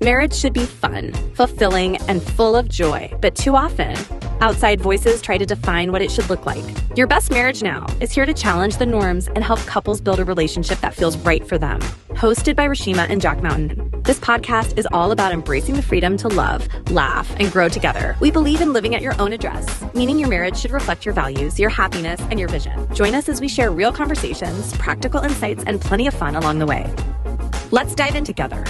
Marriage should be fun, fulfilling, and full of joy, but too often, outside voices try to define what it should look like. Your Best Marriage Now is here to challenge the norms and help couples build a relationship that feels right for them. Hosted by Reshema and Jacques Mountain, this podcast is all about embracing the freedom to love, laugh, and grow together. We believe in living at your own address, meaning your marriage should reflect your values, your happiness, and your vision. Join us as we share real conversations, practical insights, and plenty of fun along the way. Let's dive in together.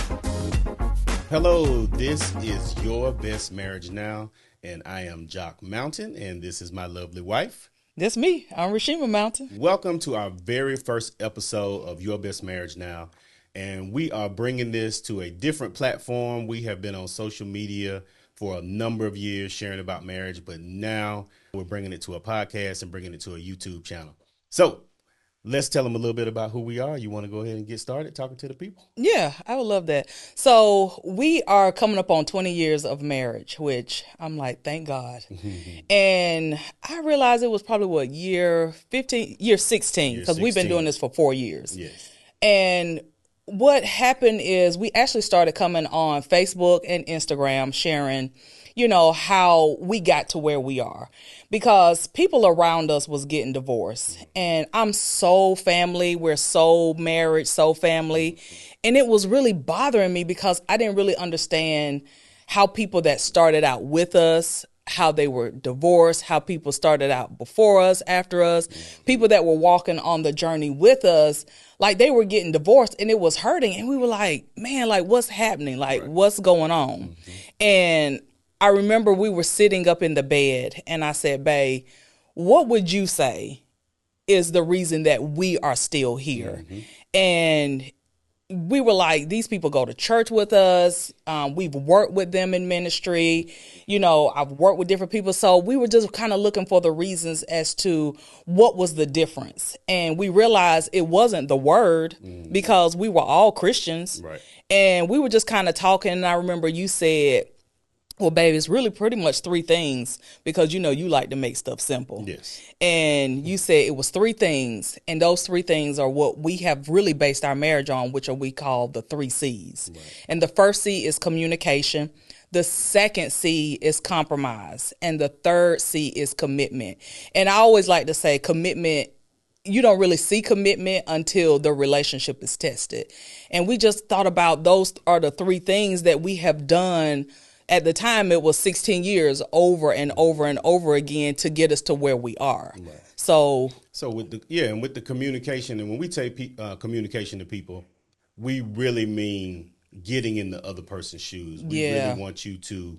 Hello, this is Your Best Marriage Now, and I am Jacques Mountain, and this is my lovely wife. That's me. I'm Reshema Mountain. Welcome to our very first episode of Your Best Marriage Now, and we are bringing this to a different platform. We have been on social media for a number of years sharing about marriage, but now we're bringing it to a podcast and bringing it to a YouTube channel. So let's tell them a little bit about who we are. You want to go ahead and get started talking to the people? Yeah, I would love that. So we are coming up on 20 years of marriage, which I'm like, thank God. And I realized it was probably year 16, because we've been doing this for 4 years. Yes. And what happened is we actually started coming on Facebook and Instagram sharing, how we got to where we are, because people around us was getting divorced, and I'm so family. We're so married, so family. And it was really bothering me because I didn't really understand how people that started out with us, how they were divorced, how people started out before us, after us, people that were walking on the journey with us, like they were getting divorced and it was hurting. And we were like, man, like what's happening? Like what's going on? And I remember we were sitting up in the bed and I said, babe, what would you say is the reason that we are still here? And we were like, these people go to church with us. We've worked with them in ministry. I've worked with different people. So we were just kind of looking for the reasons as to what was the difference. And we realized it wasn't the word, because we were all Christians. Right. And we were just kind of talking. And I remember you said, well, baby, it's really pretty much three things, because, you like to make stuff simple. Yes. And you said it was three things. And those three things are what we have really based our marriage on, which are we call the 3 C's. Right. And the first C is communication. The second C is compromise. And the third C is commitment. And I always like to say commitment, you don't really see commitment until the relationship is tested. And we just thought about those are the three things that we have done. At the time, it was 16 years over and over and over again to get us to where we are. Right. So with the communication, and when we say communication to people, we really mean getting in the other person's shoes. We really want you to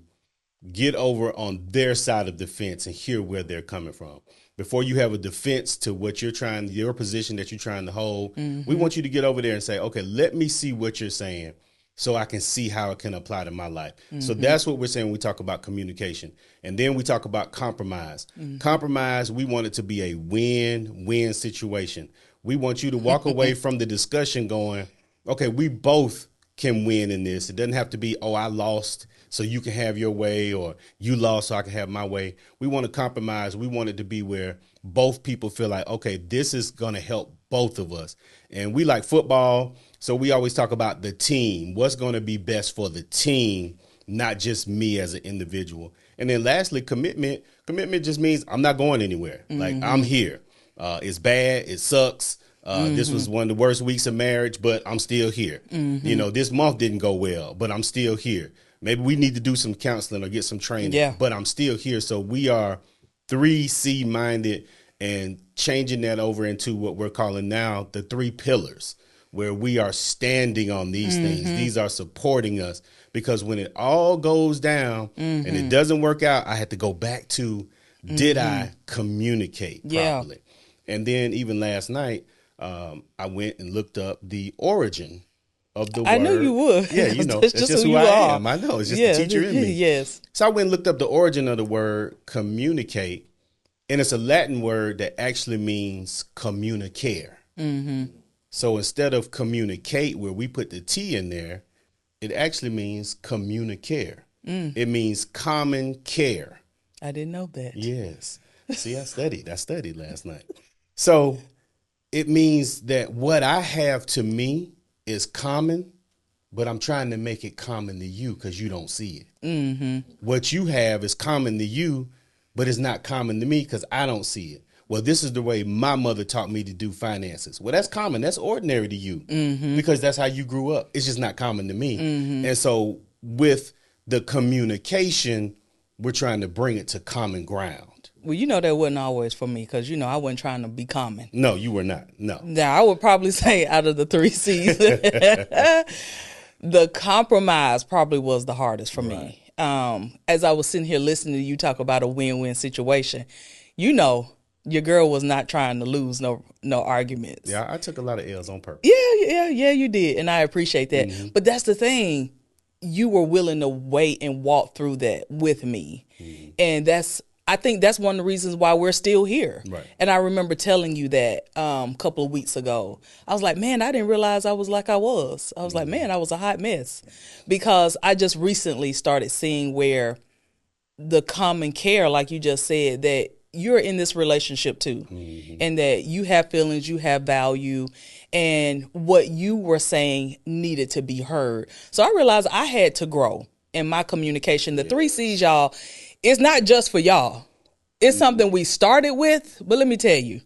get over on their side of the fence and hear where they're coming from. Before you have a defense to what your position that you're trying to hold, we want you to get over there and say, okay, let me see what you're saying, so I can see how it can apply to my life. So that's what we're saying when we talk about communication. And then we talk about compromise. Compromise, we want it to be a win-win situation. We want you to walk away from the discussion going, okay, we both can win in this. It doesn't have to be, oh, I lost so you can have your way, or you lost so I can have my way. We want to compromise. We want it to be where both people feel like, okay, this is going to help both of us. And we like football, so we always talk about the team. What's going to be best for the team, not just me as an individual. And then lastly, commitment. Commitment just means I'm not going anywhere. Like, I'm here. It's bad. It sucks. This was one of the worst weeks of marriage, but I'm still here. This month didn't go well, but I'm still here. Maybe we need to do some counseling or get some training, but I'm still here. So we are 3C minded, and changing that over into what we're calling now the 3 pillars, where we are standing on these things. These are supporting us, because when it all goes down and it doesn't work out, I had to go back to, did I communicate properly? And then even last night, I went and looked up the origin of the word. I knew you would. Yeah, it's just who I am. I know. It's just the teacher in me. Yes. So I went and looked up the origin of the word communicate, and it's a Latin word that actually means communicare. So instead of communicate, where we put the T in there, it actually means communicare. It means common care. I didn't know that. Yes. See, I studied last night. So it means that what I have to me is common, but I'm trying to make it common to you because you don't see it. What you have is common to you, but it's not common to me because I don't see it. Well, this is the way my mother taught me to do finances. Well, that's common. That's ordinary to you because that's how you grew up. It's just not common to me. And so with the communication, we're trying to bring it to common ground. Well, you know, that wasn't always for me because, you know, I wasn't trying to be common. No, you were not. No. Now, I would probably say out of the 3 C's, the compromise probably was the hardest for me. As I was sitting here listening to you talk about a win-win situation, you know, your girl was not trying to lose no arguments. Yeah, I took a lot of L's on purpose. Yeah, you did. And I appreciate that. But that's the thing. You were willing to wait and walk through that with me. And I think that's one of the reasons why we're still here. Right. And I remember telling you that a couple of weeks ago. I was like, man, I didn't realize I was like I was. I was like, man, I was a hot mess. Because I just recently started seeing where the common care, like you just said, that you're in this relationship too, and that you have feelings, you have value, and what you were saying needed to be heard. So I realized I had to grow in my communication. The 3 C's, y'all, it's not just for y'all. It's something we started with, but let me tell you,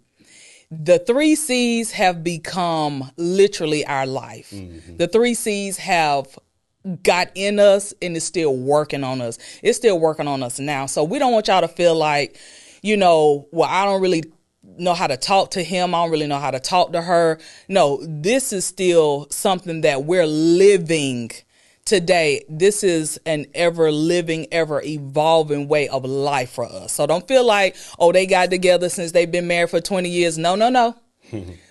the 3 C's have become literally our life. The 3 C's have got in us and is still working on us. It's still working on us now. So we don't want y'all to feel like, you know, well, I don't really know how to talk to him. I don't really know how to talk to her. No, this is still something that we're living today. This is an ever living, ever evolving way of life for us. So don't feel like, oh, they got together since they've been married for 20 years. No.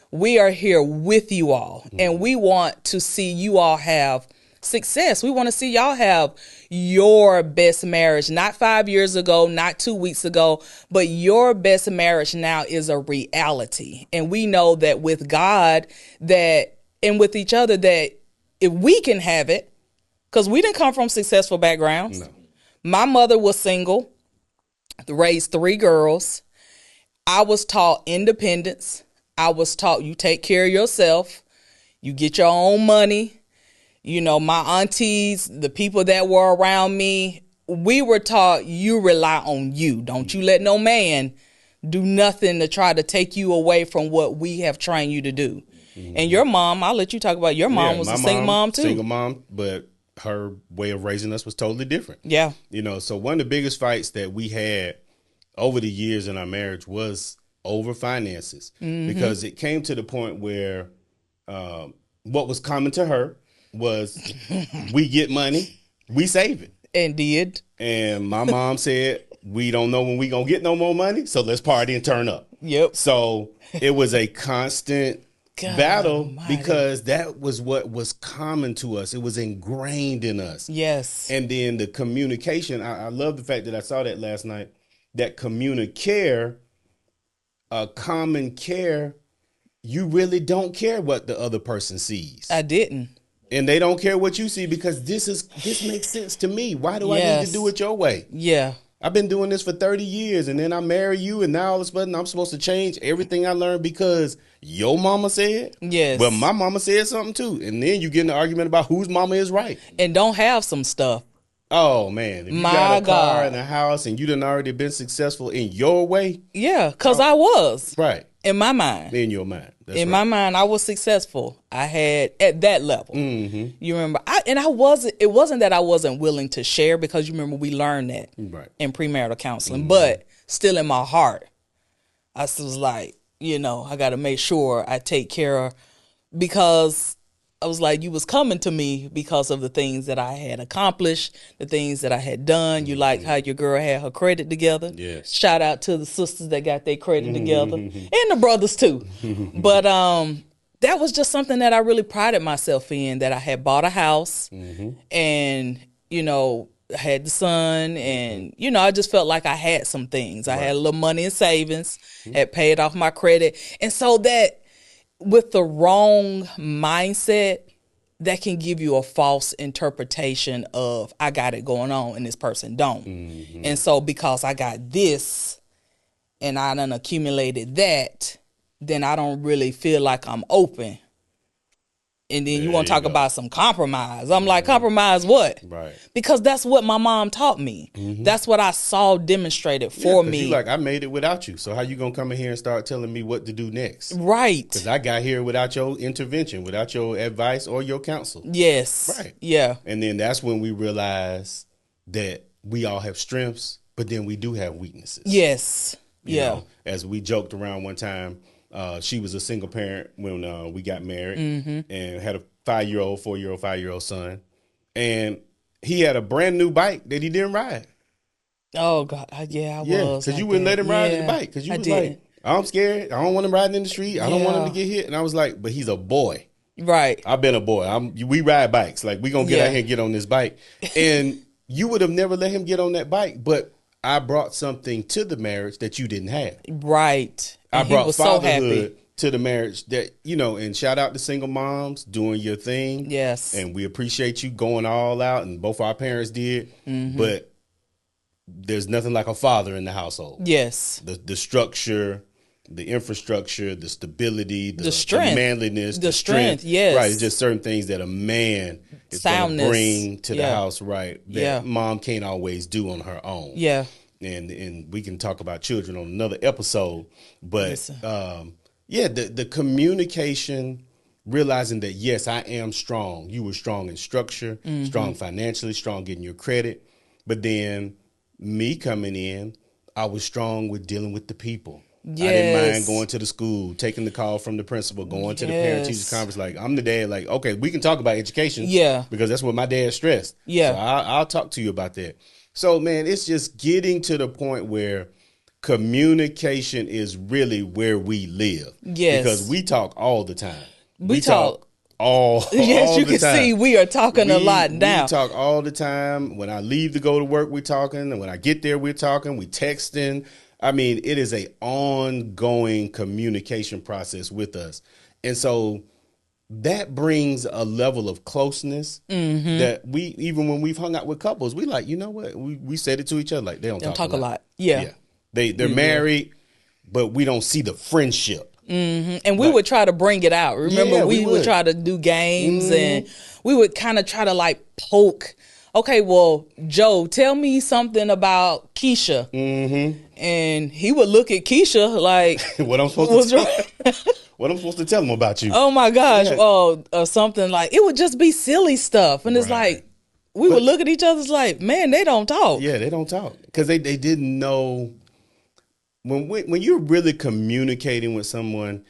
We are here with you all, and we want to see you all have success. We want to see y'all have your best marriage, not 5 years ago, not 2 weeks ago, but your best marriage now is a reality. And we know that with God that, and with each other, that if we can have it, because we didn't come from successful backgrounds. No. My mother was single, raised 3 girls. I was taught independence. I was taught you take care of yourself. You get your own money. You know, my aunties, the people that were around me, we were taught you rely on you. Don't you let no man do nothing to try to take you away from what we have trained you to do. And your mom, I'll let you talk about your mom was a single mom too. Single mom, but her way of raising us was totally different. Yeah. You know, so one of the biggest fights that we had over the years in our marriage was over finances, because it came to the point where what was common to her was we get money, we save it. And did. And my mom said, we don't know when we gonna get no more money, so let's party and turn up. Yep. So it was a constant battle because that was what was common to us. It was ingrained in us. Yes. And then the communication, I love the fact that I saw that last night, that communicare, common care, you really don't care what the other person sees. I didn't. And they don't care what you see because this makes sense to me. Why do I need to do it your way? Yeah. I've been doing this for 30 years and then I marry you and now all of a sudden I'm supposed to change everything I learned because your mama said? Yes. Well, my mama said something too. And then you get in an argument about whose mama is right. And don't have some stuff. Oh, man. If you got a car and a house and you done already been successful in your way. Yeah, because I was. Right. In my mind. In your mind. That's in my mind, I was successful. I had at that level. You remember, it wasn't that I wasn't willing to share, because you remember we learned that in premarital counseling, but still in my heart, I was like, you know, I got to make sure I take care of, because I was like, you was coming to me because of the things that I had accomplished, the things that I had done. You like how your girl had her credit together. Yes. Shout out to the sisters that got their credit together, and the brothers too. But that was just something that I really prided myself in, that I had bought a house and, you know, I had the son, and, you know, I just felt like I had some things. I had a little money in savings, had paid off my credit. And so that, with the wrong mindset, that can give you a false interpretation of, I got it going on and this person don't. And so because I got this and I done accumulated that, then I don't really feel like I'm open And then you want to talk about some compromise. I'm like, compromise what? Right. Because that's what my mom taught me. That's what I saw demonstrated for me. You like, I made it without you. So how you going to come in here and start telling me what to do next? Right. Because I got here without your intervention, without your advice or your counsel. Yes. Right. Yeah. And then that's when we realize that we all have strengths, but then we do have weaknesses. Yes. You know, as we joked around one time, she was a single parent when we got married and had a 5-year-old, 4-year-old, 5-year-old son. And he had a brand new bike that he didn't ride. Oh, God. I was. Because you wouldn't let him ride the bike. Because you was like, I'm scared. I don't want him riding in the street. I don't want him to get hit. And I was like, but he's a boy. Right. I've been a boy. We ride bikes. Like, we going to get out here and get on this bike. And you would have never let him get on that bike. But I brought something to the marriage that you didn't have. Right. I brought fatherhood to the marriage that, you know, and shout out to single moms doing your thing. Yes. And we appreciate you going all out, and both our parents did. But there's nothing like a father in the household. Yes. The structure, the infrastructure, the stability, the strength, the manliness, the strength. Yes. Right. It's just certain things that a man is going to bring to the house, right, that mom can't always do on her own. Yeah. And we can talk about children on another episode. But, the communication, realizing that, yes, I am strong. You were strong in structure, strong financially, strong getting your credit. But then me coming in, I was strong with dealing with the people. Yes. I didn't mind going to the school, taking the call from the principal, going to the parent-teacher conference. Like, I'm the dad. Like, okay, we can talk about education. Yeah. Because that's what my dad stressed. Yeah. So I'll talk to you about that. So, man, it's just getting to the point where communication is really where we live. Yes. Because we talk all the time. We talk all yes, all you the can time. see we are talking a lot now. We talk all the time. When I leave to go to work, we're talking. And when I get there, we're talking. We texting. I mean, it is a ongoing communication process with us. And so that brings a level of closeness that we, even when we've hung out with couples, we like, you know what? We said it to each other, like, they don't talk a lot. Yeah. They're married, but we don't see the friendship. And we would try to bring it out. Remember, we would try to do games and we would kind of try to like poke. Okay, well, Joe, tell me something about Keisha. And he would look at Keisha like, what I'm supposed to what I'm supposed to tell him about you? Oh my gosh, or something like, it would just be silly stuff. And it's like, we would look at each other's like, man, they don't talk. Yeah, they don't talk because they didn't know. When you're really communicating with someone,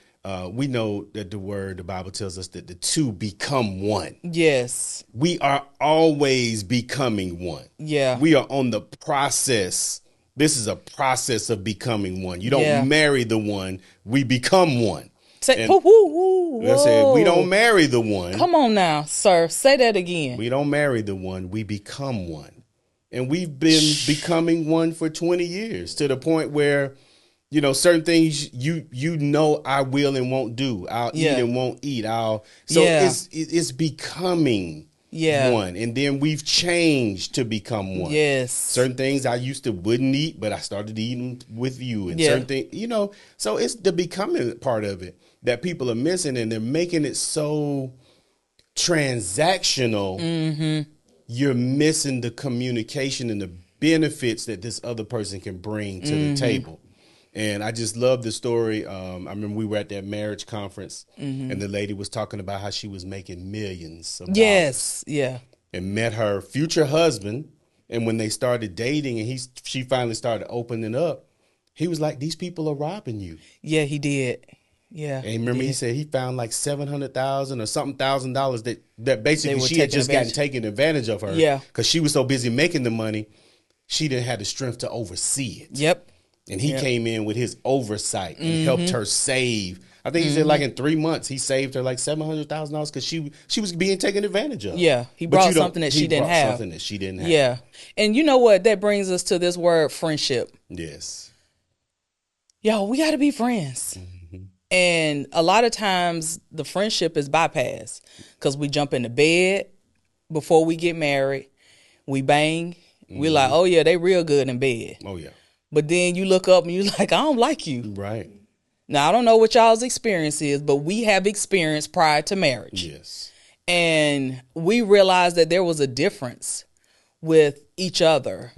we know that the Bible tells us that the two become one. Yes. We are always becoming one. Yeah. We are on the process. This is a process of becoming one. You don't marry the one. We become one. Say, I said, we don't marry the one. Come on now, sir. Say that again. We don't marry the one. We become one. And we've been becoming one for 20 years to the point where, you know, certain things you know I will and won't do. I'll eat and won't eat. It's becoming one. And then we've changed to become one. Yes. Certain things I used to wouldn't eat, but I started eating with you. And certain things, you know, so it's the becoming part of it that people are missing, and they're making it so transactional. You're missing the communication and the benefits that this other person can bring to the table. And I just love the story. I remember we were at that marriage conference and the lady was talking about how she was making millions of dollars. Yeah. And met her future husband. And when they started dating and she finally started opening up, he was like, these people are robbing you. Yeah, he did. Yeah. And remember, he said he found like $700,000 or something $1,000 that basically she had just gotten taken advantage of her. Yeah. Because she was so busy making the money, she didn't have the strength to oversee it. Yep. And he came in with his oversight and helped her save. I think he said like in 3 months, he saved her like $700,000 because she was being taken advantage of. Yeah. He brought something that she didn't have. Something that she didn't have. Yeah. And you know what? That brings us to this word, friendship. Yes. Yo, we got to be friends. And a lot of times the friendship is bypassed because we jump into bed before we get married. We bang. We're like, oh, yeah, they real good in bed. Oh, yeah. But then you look up and you're like, I don't like you. Right. Now, I don't know what y'all's experience is, but we have experience prior to marriage. Yes. And we realized that there was a difference with each other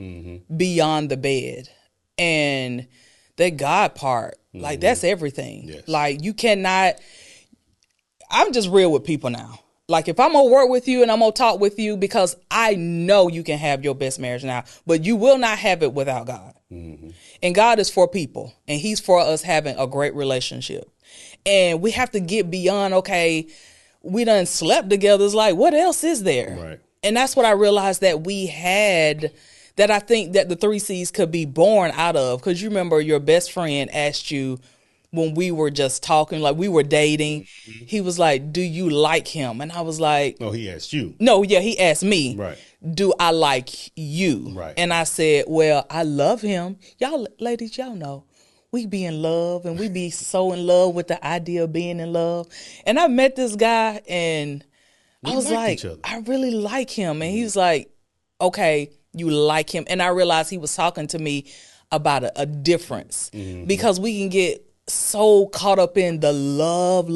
beyond the bed. And that God part, like that's everything. Yes. Like you cannot, I'm just real with people now. Like if I'm going to work with you and I'm going to talk with you, because I know you can have your best marriage now, but you will not have it without God. And God is for people, and he's for us having a great relationship. And we have to get beyond, okay, we done slept together. It's like, what else is there? Right. And that's what I realized that we had, that I think that the 3 C's could be born out of. Because you remember your best friend asked you when we were just talking, like we were dating, he was like, do you like him? And I was like, No, he asked you. no, yeah, he asked me, Right. do I like you? Right. And I said, well, I love him. Y'all ladies, y'all know. We be in love, and we be so in love with the idea of being in love. And I met this guy, and I was like, I really like him. And he was like, okay, you like him. And I realized he was talking to me about a difference, because we can get so caught up in the love,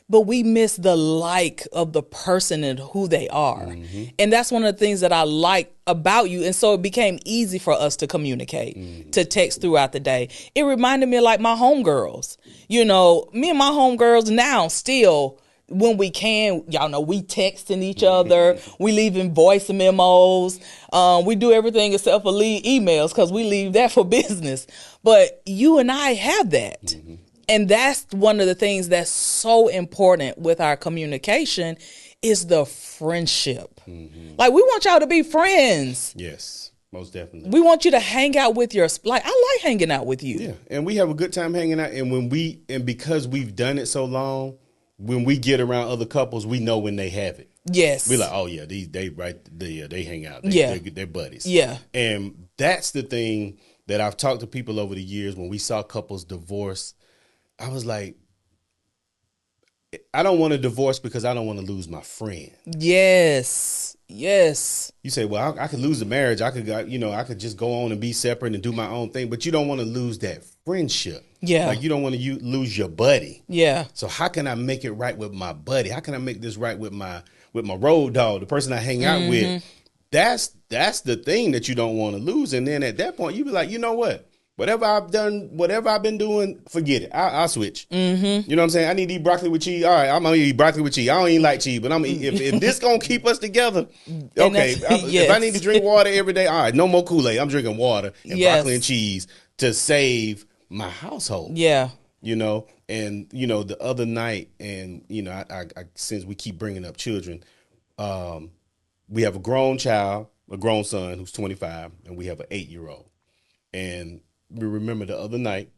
but we miss the like of the person and who they are. And that's one of the things that I like about you. And so it became easy for us to communicate, to text throughout the day. It reminded me of like my homegirls. You know, me and my homegirls now still, when we can, y'all know, we texting each other, we leaving voice memos, we do everything except for leave emails, because we leave that for business. But you and I have that. And that's one of the things that's so important with our communication is the friendship. Like, we want y'all to be friends. Yes, most definitely. We want you to hang out with your, like, I like hanging out with you. Yeah, and we have a good time hanging out. And because we've done it so long, when we get around other couples, we know when they have it. Yes. We're like, oh yeah, they hang out. They're buddies. Yeah. And that's the thing that I've talked to people over the years when we saw couples divorce. I was like, I don't want to divorce because I don't want to lose my friend. Yes. You say, well, I could lose the marriage. I could just go on and be separate and do my own thing. But you don't want to lose that friendship. Yeah. Like you don't want to lose your buddy. Yeah. So how can I make it right with my buddy? How can I make this right with my road dog, the person I hang out with? That's the thing that you don't want to lose. And then at that point, you be like, you know what? Whatever I've been doing, forget it. I'll switch. You know what I'm saying? I need to eat broccoli with cheese. All right, I'm gonna eat broccoli with cheese. I don't even like cheese, but I'm gonna eat, if this gonna keep us together, okay. If I need to drink water every day, all right, no more Kool-Aid. I'm drinking water and broccoli and cheese to save my household. Yeah. You know, and the other night, and I since we keep bringing up children, we have a grown son who's 25, and we have an 8-year-old, and we remember the other night,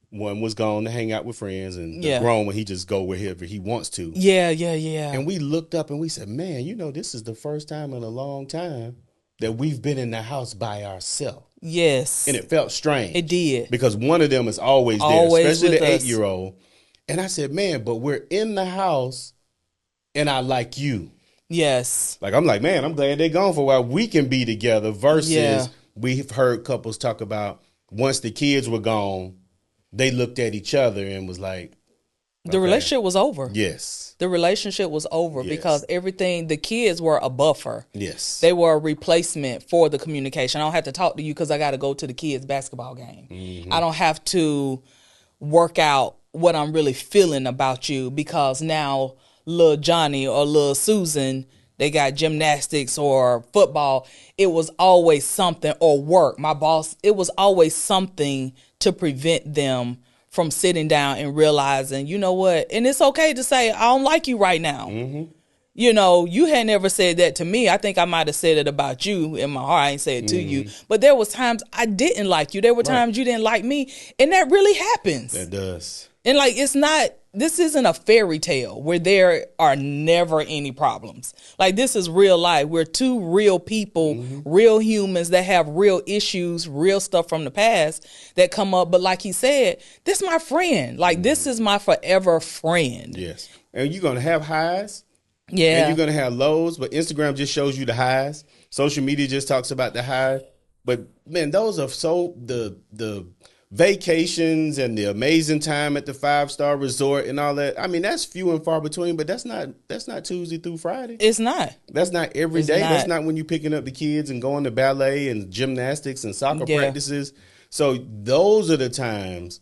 one was gone to hang out with friends, and the grown one, he just go wherever he wants to. Yeah. And we looked up and we said, man, this is the first time in a long time that we've been in the house by ourselves. Yes. And it felt strange. It did. Because one of them is always there, especially the 8-year-old. And I said, man, but we're in the house and I like you. Yes. Like, I'm like, man, I'm glad they're gone for a while. We can be together versus we've heard couples talk about once the kids were gone, they looked at each other and was like, the relationship was over. Yes. The relationship was over because the kids were a buffer. Yes. They were a replacement for the communication. I don't have to talk to you because I got to go to the kids' basketball game. I don't have to work out what I'm really feeling about you because now little Johnny or little Susan, they got gymnastics or football. It was always something, or work. My boss, it was always something to prevent them from sitting down and realizing, you know what? And it's okay to say, I don't like you right now. You had never said that to me. I think I might have said it about you in my heart. I ain't say it to you. But there was times I didn't like you. There were times you didn't like me. And that really happens. That does. And like, this isn't a fairy tale where there are never any problems. Like, this is real life. We're two real people, real humans that have real issues, real stuff from the past that come up. But like he said, this is my friend. Like, this is my forever friend. Yes. And you're going to have highs. Yeah. And you're going to have lows. But Instagram just shows you the highs. Social media just talks about the highs. But man, those are so the vacations and the amazing time at the 5-star resort and all that. I mean, that's few and far between, but that's not Tuesday through Friday. It's not. That's not every day. That's not when you're picking up the kids and going to ballet and gymnastics and soccer practices. So those are the times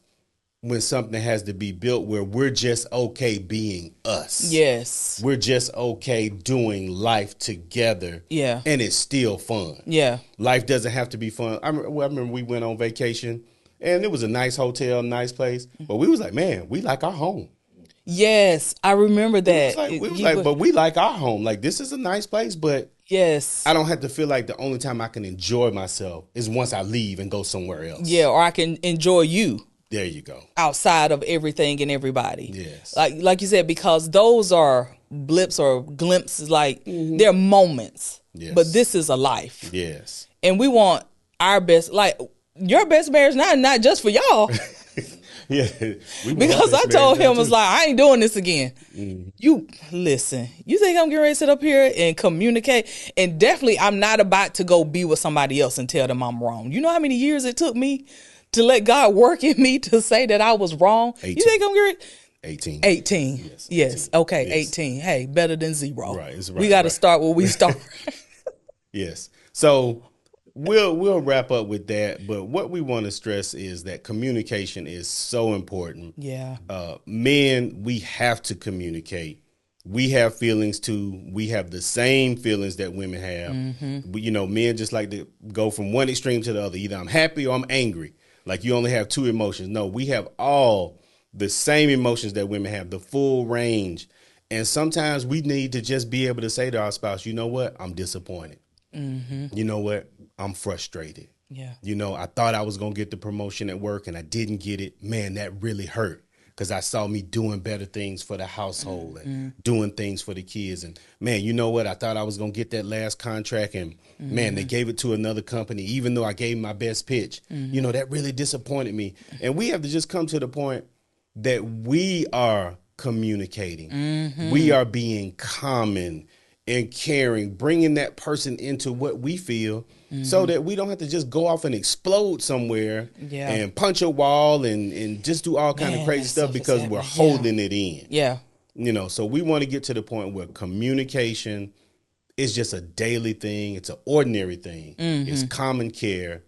when something has to be built where we're just okay being us. Yes. We're just okay doing life together. Yeah. And it's still fun. Yeah. Life doesn't have to be fun. I remember we went on vacation and it was a nice hotel, nice place. But we was like, man, we like our home. Yes, I remember that. But we like our home. Like, this is a nice place, but yes, I don't have to feel like the only time I can enjoy myself is once I leave and go somewhere else. Yeah, or I can enjoy you. There you go. Outside of everything and everybody. Yes. Like you said, because those are blips or glimpses, like they're moments. Yes. But this is a life. Yes. And we want our best, like your best marriage now, not just for y'all. Yeah. Because I told him, was like, I ain't doing this again. You listen, you think I'm getting ready to sit up here and communicate? And definitely I'm not about to go be with somebody else and tell them I'm wrong. You know how many years it took me to let God work in me to say that I was wrong? 18. You think I'm getting 18. 18. Yes. Okay. Yes. 18. Hey, better than 0. Right. It's right. We got to start where we start. Yes. So we'll wrap up with that. But what we want to stress is that communication is so important. Yeah. Men, we have to communicate. We have feelings too. We have the same feelings that women have. But, men just like to go from one extreme to the other. Either I'm happy or I'm angry. Like, you only have 2 emotions. No, we have all the same emotions that women have, the full range. And sometimes we need to just be able to say to our spouse, you know what? I'm disappointed. You know what? I'm frustrated. Yeah. I thought I was going to get the promotion at work and I didn't get it. Man, that really hurt, because I saw me doing better things for the household and doing things for the kids. And man, you know what? I thought I was going to get that last contract and man, they gave it to another company, even though I gave my best pitch. That really disappointed me. And we have to just come to the point that we are communicating. We are being common and caring, bringing that person into what we feel so that we don't have to just go off and explode somewhere and punch a wall and just do all kind of crazy stuff because we're holding it in. Yeah. So we want to get to the point where communication is just a daily thing. It's an ordinary thing. It's common care.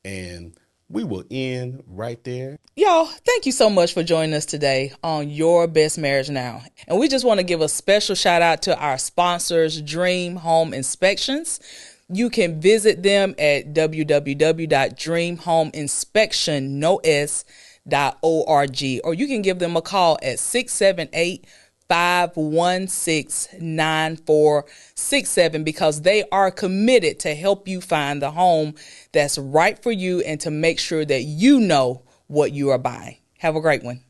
And we will end right there. Y'all, thank you so much for joining us today on Your Best Marriage Now. And we just want to give a special shout out to our sponsors, Dream Home Inspections. You can visit them at www.dreamhomeinspection.org, or you can give them a call at 678-516-9467, because they are committed to help you find the home that's right for you and to make sure that you know what you are buying. Have a great one.